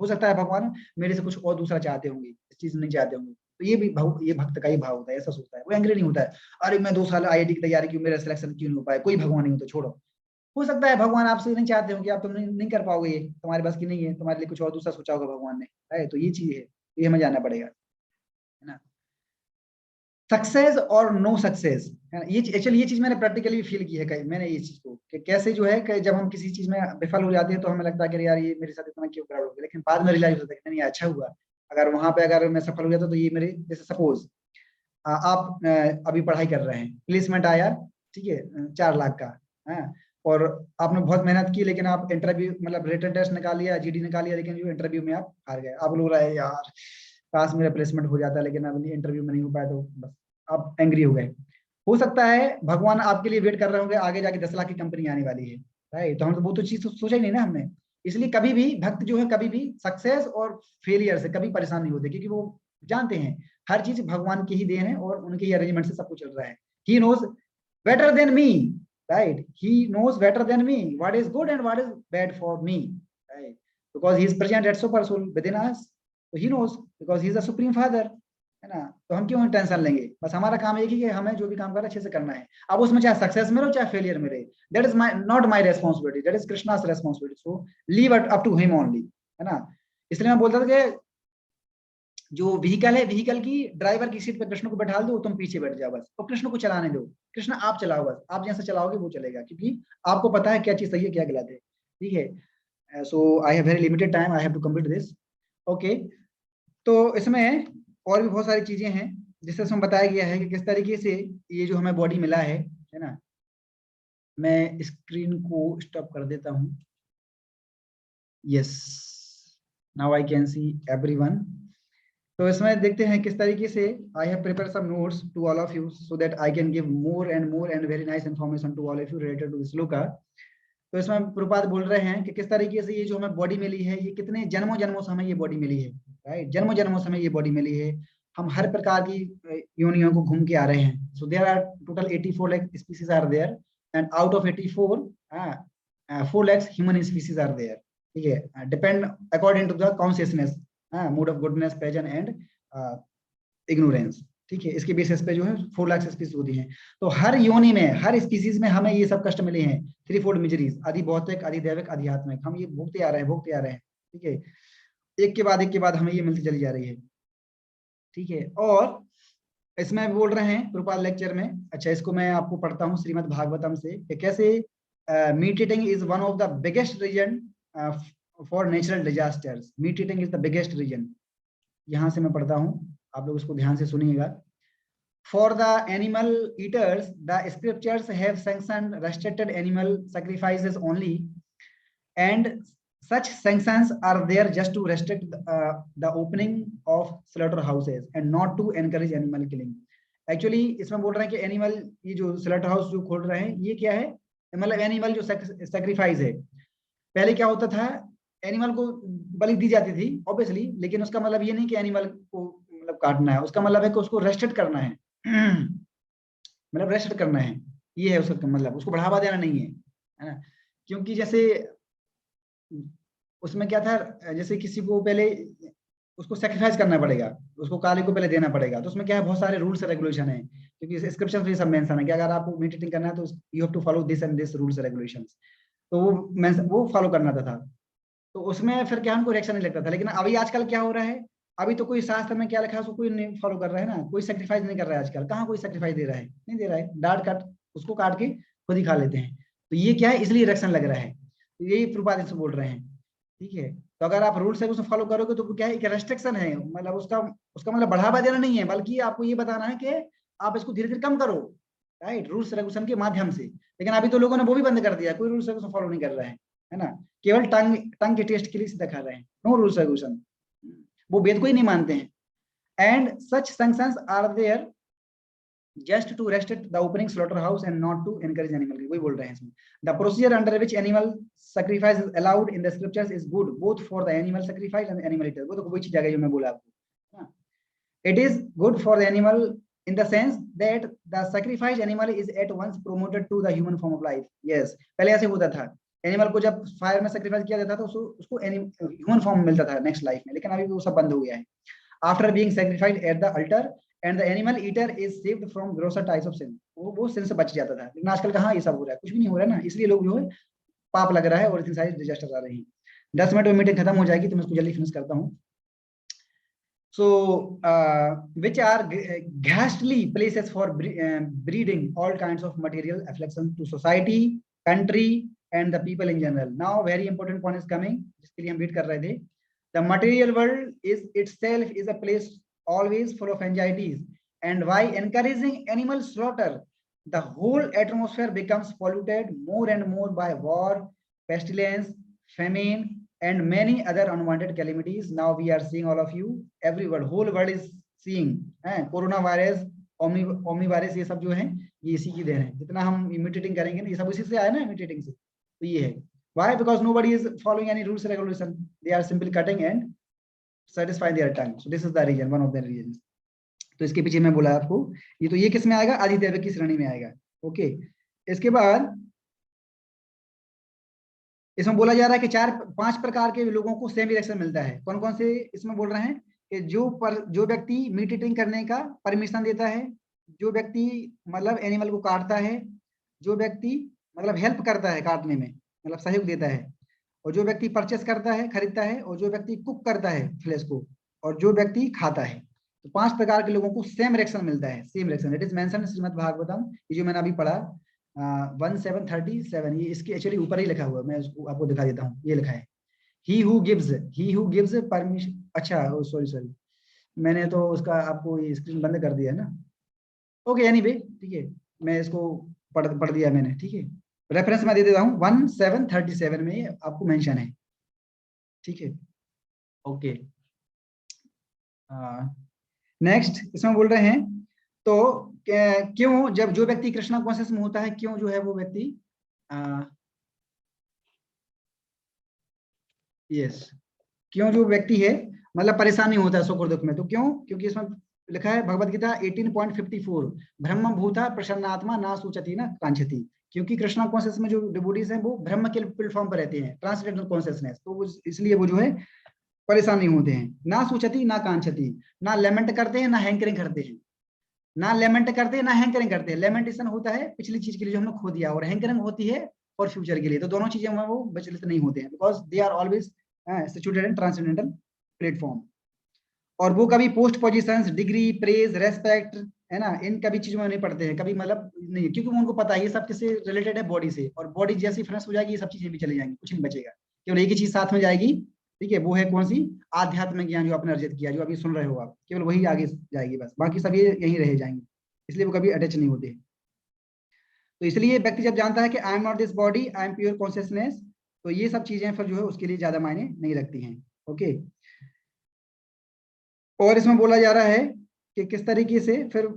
A: हो सकता है, भगवान मेरे से कुछ और दूसरा चाहते होंगे, इस चीज नहीं चाहते होंगे। तो ये भी ये भक्त का ही भाव होता है, ऐसा सोचता है, वो एंग्री नहीं होता है अरे मैं 2 साल IIT की तैयारी की, मेरा सिलेक्शन क्यों नहीं हो पाया, कोई भगवान नहीं होता, छोड़ो। हो सकता है भगवान आपसे नहीं चाहते हो कि आप तुम नहीं कर पाओगे, ये तुम्हारे बस की नहीं है, तुम्हारे लिए कुछ और दूसरा सोचा होगा भगवान ने। तो ये चीज है, ये हमें जानना पड़ेगा, है ना। सक्सेस और नो सक्सेस, ये एक्चुअली ये चीज मैंने प्रैक्टिकली फील की है, मैंने ये चीज को कि कैसे जो है कि जब हम किसी चीज में विफल हो जाते हैं तो हमें लगता है कि यार ये मेरे साथ इतना क्यों खराब हो गया, लेकिन बाद में रियलाइज होता है कि नहीं अच्छा हुआ, अगर वहां पे अगर मैं सफल हो जाता तो ये मेरे, जैसे सपोज आप अभी पढ़ाई कर रहे हैं, प्लेसमेंट आया, ठीक है 4 लाख का है, और आपने बहुत मेहनत की, लेकिन आप इंटरव्यू मतलब रिटन टेस्ट निकाल लिया, GD निकाल लिया, लेकिन जो इंटरव्यू में आप हार गए, आप लोग रहे यार काश मेरा प्लेसमेंट हो जाता, लेकिन अब इंटरव्यू में नहीं हो पाया, तो बस आप एंग्री हो गए। हो सकता है भगवान आपके लिए वेट कर रहे होंगे, आगे जाके 10 लाख की कंपनी आने वाली है, राइट। तो हम तो वो तो चीज तो सोचा ही नहीं ना हमने। इसलिए कभी भी भक्त जो है कभी भी सक्सेस और फेलियर से कभी परेशान नहीं होते, क्योंकि वो जानते हैं हर चीज भगवान की ही देन है और उनके ही अरेंजमेंट से सब कुछ चल रहा है। He knows better than me, right, he knows better than me what is good and what is bad for me, right, because he is present at super soul within us, तो he knows because he is the supreme father, है ना। तो हम क्यों tension लेंगे, बस हमारा काम एक ही कि हमें जो भी काम करना है अच्छे से करना है। अब उसमें चाहे सक्सेस मिले चाहे फेलियर मिले, that is my not my responsibility, that is Krishna's responsibility, so leave it up to him only, है ना। इसलिए मैं बोलता था कि जो व्हीकल है, व्हीकल की ड्राइवर की सीट पे कृष्ण को बैठा दो, तुम पीछे बैठ जाओ बस, और कृष्ण को चलाने दो, कृष्ण आप चलाओ बस, आप जैसे चलाओगे वो चलेगा, क्योंकि आपको पता है क्या चीज सही है क्या गलत है, ठीक है। So I have very limited time, I have to complete this, okay. तो इसमें और भी बहुत सारी चीजें हैं जिससे इसमें बताया गया है कि किस तरीके से ये जो हमें बॉडी मिला है ना। मैं स्क्रीन को स्टॉप कर देता हूँ, yes, now I can see everyone. तो इसमें देखते हैं किस तरीके से I have prepared some notes to all of you so that I can give more and very nice information to all of you related to this shloka. तो इसमें प्रभुपाद बोल रहे हैं कि किस तरीके से ये जो हमें बॉडी मिली है, ये कितने जन्मों जन्मों से हमें ये बॉडी मिली है, राइट, जन्मों जन्मों से हमें ये बॉडी मिली है, हम हर प्रकार की योनियों को घूम के आ रहे हैं। So there are total 84 lakh species are there, and out of 84 4 lakh human species are there, ठीक है, depend according to the consciousness, mood of goodness, passion and ignorance, ठीक है, इसके बेसिस पे जो है 4 लाख स्पीसीज होती हैं। तो हर योनि में, हर स्पीसीज में हमें ये सब कष्ट मिले हैं, 3 फोल्ड मिजरीज, आदि भौतिक, आदि दैविक, आध्यात्मिक, हम ये भोगते आ रहे हैं, ठीक है, एक के बाद हमें ये मिलती चली जा रही है, ठीक है। और इसमें बोल रहे हैं प्रभुपाद लेक्चर में, अच्छा इसको मैं आपको पढ़ता हूँ श्रीमद् भागवतम से, कि कैसे meat eating is one of the biggest reason for natural disasters, meat eating is the biggest reason. यहां से मैं पढ़ता हूँ, आप लोग इसको ध्यान से सुनिएगा। For the animal eaters, the scriptures have sanctioned restricted animal sacrifices only, and such sanctions are there just to restrict the opening of slaughterhouses and not to encourage animal killing। Actually इसमें बोल रहे हैं कि animal, ये जो slaughter house जो खोल रहे हैं ये क्या है, मतलब एनिमल जो सेक्रीफाइस है, पहले क्या होता था, एनिमल को बलि दी जाती थी ऑब्वियसली, लेकिन उसका मतलब ये नहीं कि एनिमल को मतलब काटना है, उसका मतलब है कि उसको रेस्ट्रिक्ट करना है, मतलब रेस्ट करना है, ये है उसका मतलब, उसको बढ़ावा देना नहीं है, है ना। क्योंकि जैसे उसमें क्या था, जैसे किसी को पहले उसको सेक्रीफाइस करना पड़ेगा, उसको काली को पहले देना पड़ेगा, तो उसमें क्या है बहुत सारे रूल्स रेगुलेशन है, क्योंकि स्क्रिप्शन में सब मेंशन है कि अगर आपको मीट ईटिंग करना है तो you have to follow this and this rules regulations. तो वो फॉलो करना था। तो उसमें फिर क्या हमको रिएक्शन नहीं लगता था। लेकिन अभी आजकल क्या हो रहा है, अभी तो कोई शास्त्र में क्या लिखा है उसको कोई नहीं फॉलो कर रहा है ना, कोई सेक्रीफाइस नहीं कर रहा है आजकल। कहाँ कोई सेक्रीफाइस दे रहा है, नहीं दे रहा है, डांट काट उसको काट के खुद ही खा लेते हैं। तो ये क्या है, इसलिए रिएक्शन लग रहा है, तो यही प्रभुपाद से बोल रहे हैं। ठीक है, तो अगर आप रूल्स है उसको फॉलो करोगे तो क्या है, एक रेस्ट्रिक्शन है, मतलब उसका उसका मतलब बढ़ावा देना नहीं है, बल्कि आपको ये बताना है कि आप इसको धीरे धीरे कम करो, राइट, रूल्स रेगुलेशन के माध्यम से। लेकिन अभी तो लोगों ने वो भी बंद कर दिया, कोई रूल्स रेगुलेशन फॉलो नहीं कर रहा है ना, केवल टंग टंग के टेस्ट के लिए सीधा खा रहे हैं, नो रूल्स रेगुलेशन, वो वेद को ही नहीं मानते हैं। And such sanctions are there just to restrict the opening slaughterhouse and not to encourage animal, वही बोल रहे हैं इसमें। The procedure under which animal sacrifice is allowed in the scriptures is good both for the animal sacrifice and the animal eater, वो तो वही चीज आ गई जो मैं बोला आपको। It is good for the animal in the sense that the sacrificed animal is at once promoted to the human form of life. Yes, पहले ऐसे होता था, एनिमल को जब फायर में सेक्रीफाइस किया जाता था तो उसको ह्यूमन फॉर्म मिलता था नेक्स्ट लाइफ में, लेकिन अभी वो सब बंद हो गया है। After being sacrificed at the altar and the animal eater is saved from grosser types of sin, वो सिन से बच जाता था। लेकिन आजकल कहाँ ये सब हो रहा है, कुछ भी नहीं हो रहा है ना, इसलिए लोग जो है पाप लग रहा है और इतनी सारी डिजास्टर आ रही है। 10 मिनट में मीटिंग खत्म हो जाएगी तो मैं इसको जल्दी फिनिश करता हूँ। So, which are ghastly places for breeding all kinds of material afflictions to society, country, and the people in general. Now, very important point is coming, जिसके लिए हम वेट कर रहे थे। The material world is itself is a place always full of anxieties, and by encouraging animal slaughter, the whole atmosphere becomes polluted more and more by war, pestilence, famine, and many other unwanted calamities. Now we are seeing all of you, everyone, whole world is seeing corona virus, omni virus, ये सब जो है ये इसी की then है। जितना हम इमिटेटिंग करेंगे ना, ये सब इसी से आया ना, इमिटेटिंग से। तो ये है why, because nobody is following any rules regulation, they are simply cutting and satisfying their tongue. So this is the reason, one of the reasons. तो इसके पीछे मैं बोला आपको, ये तो ये किस में आएगा, आदि दैवक की श्रेणी में आएगा। ओके, इसके बाद इसमें बोला जा रहा है कि 4-5 प्रकार के लोगों को सेम रिएक्शन मिलता है। कौन कौन से इसमें बोल रहे हैं कि जो व्यक्ति मीट ईटिंग करने का परमिशन देता है, जो व्यक्ति मतलब एनिमल को काटता है, जो व्यक्ति मतलब हेल्प करता है काटने में, मतलब सहयोग देता है, और जो व्यक्ति परचेस करता है, खरीदता है, और जो व्यक्ति कुक करता है फ्लैश को, और जो व्यक्ति खाता है। तो 5 प्रकार के लोगों को सेम रिएक्शन मिलता है, same reaction. It is mention Shrimad Bhagavatam, ये जो मैंने अभी पढ़ा 1737, ये इसके एक्चुअली ऊपर ही लिखा हुआ है, मैं उसको आपको दिखा देता हूँ। ये लिखा है he who gives permission, अच्छा सॉरी मैंने तो उसका आपको ये स्क्रीन बंद कर दिया है ना। ओके एनीवे, ठीक है, मैं इसको पढ़ दिया मैंने, ठीक है। रेफरेंस मैं दे देता हूँ 1737 में आपको मेंशन है, ठीक है। ओके, नेक्स्ट इसमें बोल रहे हैं तो क्यों जब जो व्यक्ति कृष्णा कॉन्शियस में होता है, क्यों जो है वो व्यक्ति यस क्यों जो व्यक्ति है मतलब परेशानी होता है सुख दुख में, तो क्यों, क्योंकि इसमें लिखा है भगवत गीता 18.54, ब्रह्म भूता प्रसन्नात्मा ना सूचती ना कांक्षति, क्योंकि कृष्णा कॉन्शियस में जो डिवोटीज हैं वो ब्रह्म के प्लेटफॉर्म पर रहते हैं, ट्रांसडेंटल कॉन्शियसनेस, तो इसलिए वो जो है परेशान नहीं होते हैं। ना सूचती ना कांक्षति, ना लेमेंट करते हैं ना हैंकरिंग करते हैं, ना लेमेंट करते हैं ना हैंकरिंग करते हैं। लेमेंटेशन होता है पिछली चीज के लिए जो हमने खो दिया, और हैंकरिंग होती है फॉर फ्यूचर के लिए। तो दोनों चीजें वो विचलित नहीं होते हैं, because they are always situated in transcendental platform. और वो कभी post positions, degree, praise, respect, है ना, इन कभी चीजों में नहीं पढ़ते हैं, कभी मतलब नहीं, क्योंकि उनको पता है ये सब किससे रिलेटेड है, बॉडी से, और बॉडी जैसी फ्रेश हो जाएगी ये सब चीजें भी चली जाएंगी, कुछ नहीं बचेगा, केवल एक ही चीज साथ में जाएगी, ठीक है, वो है कौन सी, आध्यात्मिक ज्ञान जो आपने अर्जित किया, जो अभी सुन रहे हो आप, केवल वही आगे जाएगी बस, बाकी सब ये यहीं रह जाएंगे, इसलिए वो कभी अटैच नहीं होते। तो इसलिए व्यक्ति जब जानता है कि I am not this body, I am pure consciousness, तो ये सब चीजें फिर जो है उसके लिए ज्यादा मायने नहीं रखती हैं। ओके, और इसमें बोला जा रहा है कि किस तरीके से, फिर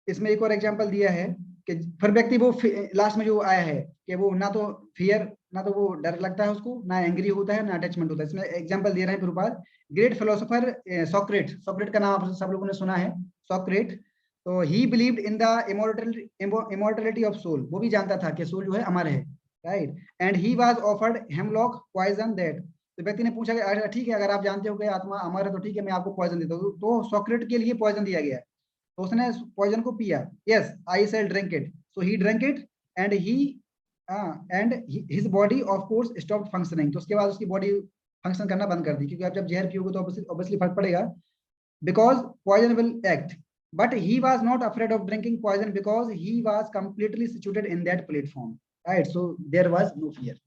A: इसमें एक और एग्जांपल दिया है कि फिर व्यक्ति वो लास्ट में जो आया है कि वो ना तो फियर, ना तो वो डर लगता है उसको, ना एंग्री होता है, ना अटैचमेंट होता है। इसमें एग्जांपल दे रहे हैं प्रभुपाद, ग्रेट फिलोसोफर सोक्रेट का नाम आप सब लोगों ने सुना है, सोक्रेट। तो he believed in the immortality of soul, वो भी जानता था कि सोल जो है अमर है, right, and he was offered hemlock poison that तो व्यक्ति ने पूछा कि ठीक है, अगर आप जानते हो कि आत्मा अमर है तो ठीक है, मैं आपको पॉइजन देता हूँ। तो सोक्रेट के लिए पॉइजन दिया गया, तो उसने पॉइजन को पिया। Yes, I shall drink it, so he drink it and his body of course stop functioning. तो उसके बाद उसकी बॉडी फंक्शन करना बंद कर दी, क्योंकि आप जब जहर पियोगे तो ऑब्वियसली फर्क पड़ेगा, because poison will act. But he was not afraid of drinking poison because he was completely situated in that platform, right? So there was no fear.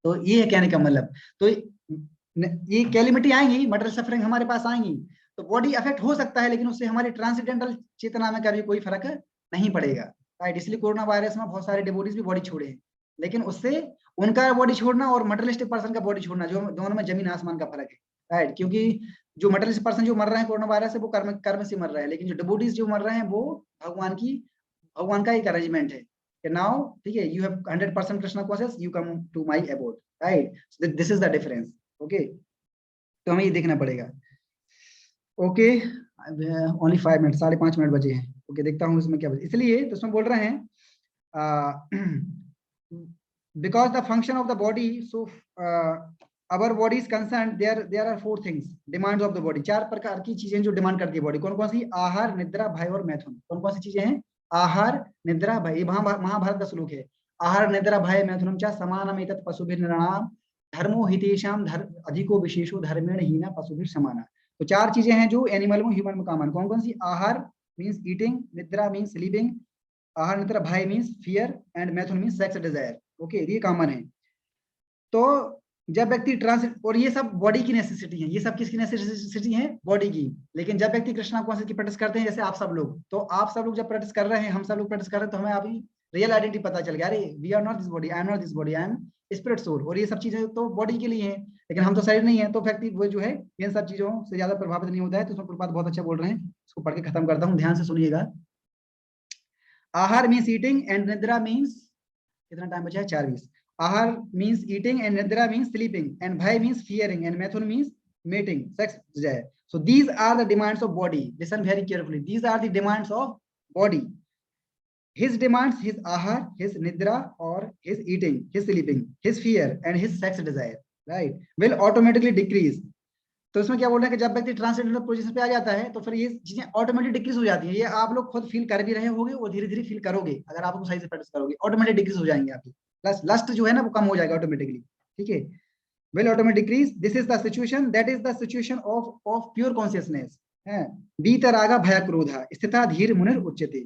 A: तो ये है कहने का मतलब। तो ये कैलिमिटी आएंगी, मटेरियल सफरिंग हमारे पास आएंगी, तो बॉडी अफेक्ट हो सकता है, लेकिन उससे हमारी ट्रांसेंडेंटल चेतना में कभी कोई फर्क नहीं पड़ेगा, राइट? इसलिए कोरोना वायरस में बहुत सारे डिवोटीज भी बॉडी छोड़े हैं, लेकिन उससे उनका बॉडी छोड़ना और मटेरियलिस्टिक पर्सन का बॉडी छोड़ना, जो दोनों में जमीन आसमान का फर्क है, राइट? क्योंकि जो मटेरियलिस्टिक पर्सन जो मर रहे हैं कोरोना वायरस से, वो कर्म से मर रहे हैं, लेकिन जो डिवोटीज जो मर रहे हैं वो भगवान का एक अरेंजमेंट है कि नाउ, ठीक है, you have 100% Krishna conscious, you come to my abode, right? This is the difference. Okay, तो हमें ये देखना पड़ेगा। ओके, ओनली 5 मिनट, 5:30 मिनट बचे हैं। ओके, देखता हूँ इसमें क्या बचे। इसलिए तो उसमें बोल रहे हैं because the function of the body, so our body is concern, there are 4 things demands of the body. 4 प्रकार की चीजें जो डिमांड करती है बॉडी। कौन कौन सी? आहार, निद्रा, भय और मैथुन। कौन कौन सी चीजें हैं? आहार, निद्रा, भय। महाभारत का श्लोक है, आहार निद्रा भय मैथुनम च समानम एतत् पशुभिः नृणाम धर्मो हितेषाम अधिको विशेषो धर्मेण हीना पशुभिः समाना। तो 4 चीजें हैं जो एनिमल में, ह्यूमन में कॉमन। कौन कौन सी? आहार मींस ईटिंग, निद्रा मींस स्लीपिंग, आहार निद्रा, भय मींस फियर एंड मैथुन मींस सेक्स डिजायर। ओके, ये कॉमन है। तो जब व्यक्ति और ये सब बॉडी की नेसेसिटी है, ये सब किसकी नेसेसिटी है? बॉडी की। लेकिन जब व्यक्ति कृष्णा कॉन्शियस की प्रैक्टिस करते हैं, जैसे आप सब लोग, तो आप सब लोग जब प्रैक्टिस कर रहे हैं, हम सब लोग प्रैक्टिस कर रहे हैं, तो हमें अभी रियल आइडेंटिटी पता चल गया, अरे we are not this body, I am not this body, I am spirit soul. और ये सब चीजें तो बॉडी के लिए हैं, लेकिन हम तो शरीर नहीं है। तो व्यक्ति वो जो है इन सब चीजों से ज्यादा प्रभावित नहीं होता है। तो उसमें प्रभात बहुत अच्छा बोल रहे हैं, इसको पढ़ के खत्म करता हूँ, ध्यान से सुनिएगा। आहार मीन्स ईटिंग एंड निद्रा मीन्स, कितना टाइम बचा है? 4:20। Ahar means eating and nidra means sleeping and bhai means fearing and methun means mating, sex desire. So these are the demands of body. Listen very carefully. These are the demands of body. His demands, his ahar, his nidra or his eating, his sleeping, his fear and his sex desire, right, will automatically decrease. तो इसमें क्या बोल रहे हैं कि जब व्यक्ति transcendental position पे आ जाता है, तो फिर ये चीजें ऑटोमेटिक डिक्रीज हो जाती हैं। ये आप लोग खुद फील कर भी रहे होंगे और धीरे धीरे फील करोगे, अगर आप सही से प्रैक्टिस करोगे, ऑटोमेटिक डिक्रीज हो जाएंगे आपकी। प्लस लस्ट जो है ना, वो कम हो जाएगा ऑटोमेटिकली, ठीक है? Will automatic decrease. This is the situation, that is the situation of pure consciousness है। वीतरागा भय क्रोधा स्थिता धीर मुनिर उच्यते,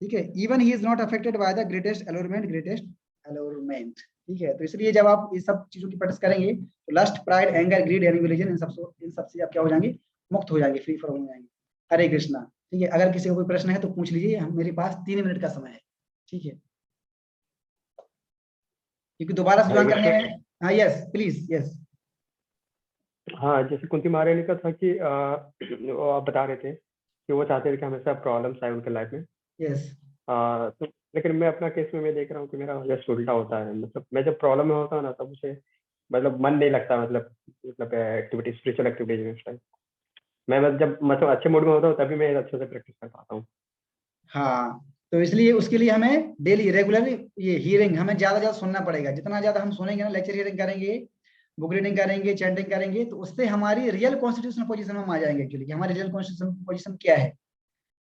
A: ठीक है? Even he is not affected by the greatest allurement, ठीक है? तो इसलिए जब आप इस सब चीजों की प्रैक्टिस करेंगे, तो लस्ट, प्राइड, एंगर, ग्रीड, एनिमिलिजन, इन सब से आप क्या हो जाएंगे? मुक्त हो जाएंगे, फ्री फ्रॉम हो जाएंगे। हरे कृष्णा, ठीक है? अगर किसी को कोई प्रश्न है तो पूछ लीजिए, मेरे पास 3 मिनट का समय है, ठीक है? क्योंकि दोबारा से ज्वाइन करने में, हाँ यस प्लीज, यस।
C: हाँ, जैसे कुंती महारानी का था कि वो आप बता रहे थे कि वो चाहते थे कि हमेशा प्रॉब्लम्स आए उनके लाइफ में।
A: यस।
C: तो लेकिन मैं अपना केस में मैं देख रहा हूँ कि मेरा जस्ट उल्टा होता है। मतलब मैं जब प्रॉब्लम में होता हूँ ना, तब उसे मतलब मन नहीं लगता, मतलब एक्टिविटी, स्पिरिचुअल एक्टिविटीज में उस टाइम मैं जब मतलब अच्छे मूड में होता हूँ तभी मैं अच्छे से प्रैक्टिस कर पाता हूँ।
A: हाँ, तो इसलिए उसके लिए हमें डेली रेगुलरली ये हियरिंग हमें ज्यादा सुनना पड़ेगा। जितना ज्यादा हम सुनेंगे ना, लेक्चर हियरिंग करेंगे, बुक रीडिंग करेंगे, चैंटिंग करेंगे, तो उससे हमारी रियल कॉन्स्टिट्यूशनल पोजीशन में हम आ जाएंगे एक्चुअली, कि हमारी रियल कॉन्स्टिट्यूशनल पोजीशन क्या है।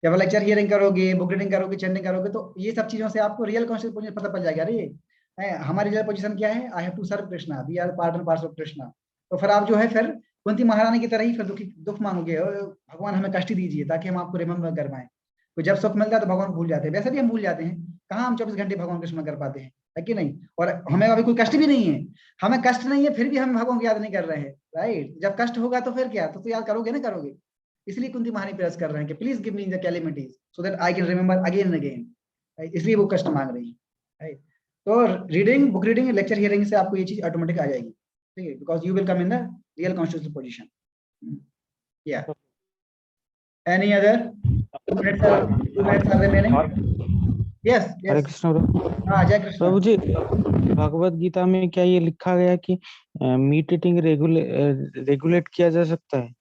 A: जब लेक्चर हियरिंग करोगे, बुक रीडिंग करोगे, चैंटिंग करोगे, तो ये सब चीजों से आपको रियल कॉन्स्टिट्यूशनल पोजीशन पता चल जाएगा। अरे हमारी रियल पोजीशन क्या है? I have to serve Krishna, we are part and parts of Krishna. तो फिर आप जो है फिर कुंती महारानी की तरह ही फिर दुख मांगोगे, भगवान हमें कष्ट दीजिए ताकि हम आपको रिमेम्बर कर पाए। तो जब सुख मिलता है तो भगवान भूल जाते हैं। वैसे भी हम भूल जाते हैं, कहाँ हम 24 घंटे भगवान को स्मरण कर पाते हैं, है कि नहीं? और हमें अभी कोई कष्ट भी नहीं है, हमें कष्ट नहीं है, फिर भी हम भगवान को याद नहीं कर रहे हैं, राइट? जब कष्ट होगा तो फिर क्या, तो याद करोगे ना, करोगे। इसलिए कुंती महारानी प्रेस कर रहे हैं कि please give me the calamities so that I can remember again and again, इसलिए वो कष्ट मांग रही है, राइट? तो reading, book reading, lecture hearing से आपको ये चीज ऑटोमेटिक आ जाएगी, ठीक है? Because you will come in the real constitutional position. या any other 2 minutes are remaining? Yes,
B: हरे
A: yes.
B: कृष्ण प्रभु।
A: हाँ, जय कृष्ण।
B: प्रभु जी, भगवत गीता में क्या ये लिखा गया कि मीट ईटिंग रेगुलेट किया जा सकता है?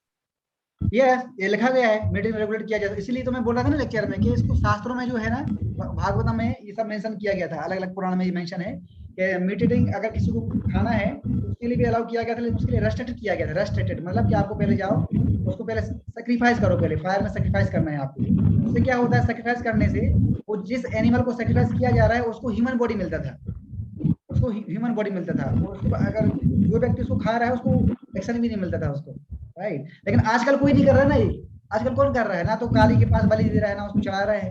A: यस, ये लिखा गया है, मीटिंग रेगुलेट किया जाता है। इसलिए तो मैं बोल रहा था ना लेक्चर में कि इसको शास्त्रों में जो है ना, भागवतम में ये सब मेंशन किया गया था, अलग अलग पुराण में ये मेंशन है मीट ईटिंग अगर किसी को खाना है तो उसके लिए भी अलाउ किया गया था, लेकिन उसके लिए रेस्ट्रिक्टेड किया गया था। रेस्ट्रिक्टेड मतलब कि आपको पहले जाओ, उसको पहले सेक्रीफाइस करो, पहले फायर में सेक्रीफाइस करना है आपको। उससे क्या होता है, सेक्रीफाइस करने से वो जिस एनिमल को सेक्रीफाइस किया जा रहा है उसको ह्यूमन बॉडी मिलता था, उसको ह्यूमन बॉडी मिलता था। और उसको अगर जो व्यक्ति उसको खा रहा है उसको एक्शन भी नहीं मिलता था उसको, राइट। लेकिन आजकल कोई नहीं कर रहा है ना ये, आजकल कौन कर रहा है, ना तो काली के पास बलि दे रहा है, ना उसको चढ़ा रहा है,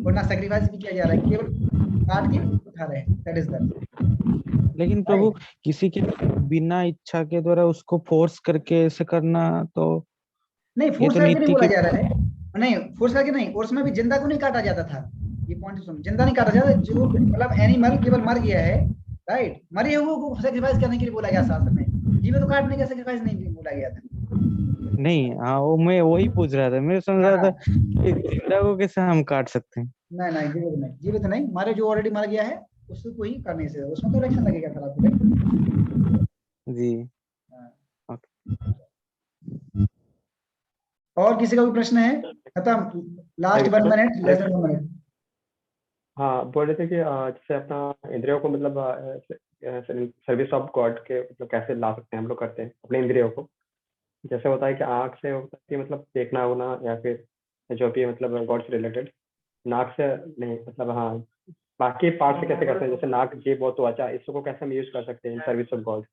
A: और ना सेक्रीफाइस भी किया जा रहा है, केवल काट के खा रहे हैं, दैट इज दैट।
B: लेकिन प्रभु किसी के बिना इच्छा के द्वारा उसको फोर्स करके ऐसे करना तो
A: नहीं,
B: ये
A: फोर्स
B: तो
A: करके नहीं
B: नीति
A: बोला
B: के
A: जा रहा है, नहीं फोर्स करके नहीं, और उसमें भी जिंदा को नहीं काटा जाता था। ये पॉइंट सुनो, जिंदा नहीं काटा जाता, जो मतलब एनिमल केवल मर गया है, राइट, मरे हुए को सेक्रीफाइस करने के लिए बोला गया शास्त्र में, जीवित तो काटने का सेक्रीफाइस नहीं बोला गया था।
B: नहीं। हाँ, वो मैं वही पूछ रहा था, मैं समझ रहा था
A: हाँ,
B: कि जिंदा को कैसे हम काट सकते हैं।
A: नहीं नहीं, जीवित नहीं, जीवित नहीं, मरे जो ऑलरेडी मर गया है उसको ही करने से, उसमें तो रिएक्शन लगेगा फिर आपको, right?
B: जी।
A: हाँ।
B: ओके।
A: और किसी का भी प्रश्न है? खत्म, last 1 minute, less than 1 minute.
C: हाँ, बोल रहे थे कि जैसे अपना इंद्रियों को मतलब सर्विस ऑफ गॉड के मतलब कैसे ला सकते हैं हम लोग करते हैं अपने इंद्रियों को। जैसे होता है कि आँख से होता है कि मतलब देखना होना, या फिर जो भी मतलब गॉड से रिलेटेड, नाक से नहीं मतलब हाँ बाकी पार्ट से कैसे करते हैं, जैसे नाक, जीभ और त्वचा, इसको कैसे हम यूज कर सकते हैं इन सर्विस ऑफ गॉड।